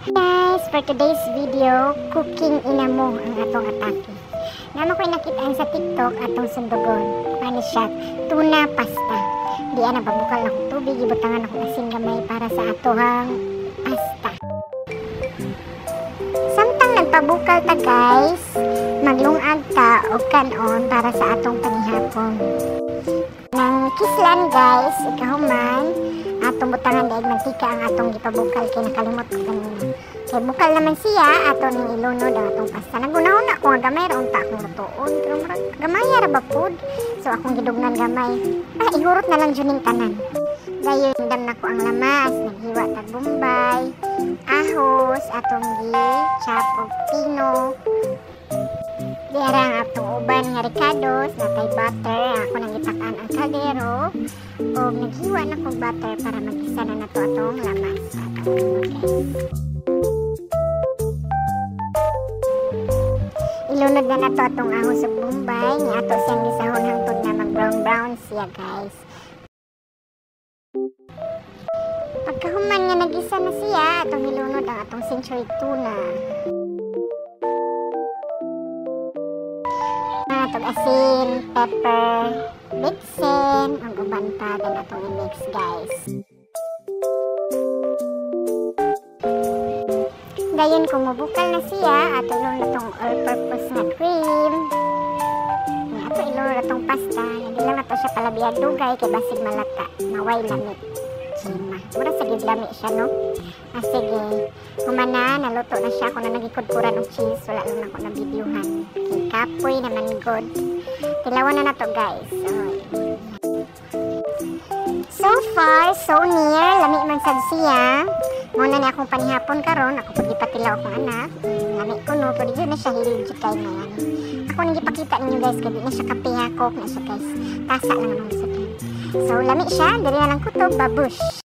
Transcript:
Guys, for today's video, cooking inamo ang atong atake. Naman ko'y nakita sa TikTok atong sundugon. Ano siya? Tuna pasta. Di ana babukal akong tubig, ibutangan akong asin gamay para sa atohang pasta. Samtang nagpabukal ta guys, maglungag ta og kanon para sa atong panihapon. Nang kislan guys, ikahuman, atong butangan daig mantika ang atong gipabukal kay nakalimot ko kanina. Kay bukal naman siya, ato ning ilunod ang atong pasta. Nagunahon ako nga gamay ra unta akong lutuon, pero gamay ra ba pud? So akong gidugnan gamay. Ihurot na lang juning tanan. Dayon dam nako ang lamas, naghiwa tag bombay, ahos, atong gi-chop og pino. Diara ang atong uban nga ricados, natay butter, ako nang ipakaan ang kaldero, o naghiwa na kong butter para mag-isa na nato atong lamas. Ilunod na nato atong ahos ug bombay, ni ato siyang gisahon hangtod na mag-brown siya guys. Pagkahuman nga nag-isa na siya, atong ilunod ang atong century tuna. Atong asin, pepper, bitsin, ang uban pa, dan atong i-mix guys. Dayon kung mabukal na siya, ato ilunod atong all-purpose na cream. Ato ilunod atong pasta, hindi lang ato siya palabiyag dugay kay basig malata, maway lamit. Mura sa gidlami siya, no? Sige, humana, naluto na siya. Kung na nagikudkuran ng cheese, wala lang ako na videohan. Okay, kapoy naman good. Tilawan na to guys. So far, so near. Lami man sad siya. Muna na akong panihapon karon. Ako pagipatilaw akong anak. Lami ko, no? Pero dito na siya hiligit kay na yan. Ako nang ipakita ninyo guys, kaya di na siya kapihakok na siya guys. Tasa lang naman sa. So, lami siya. Dari na lang kutob, babush.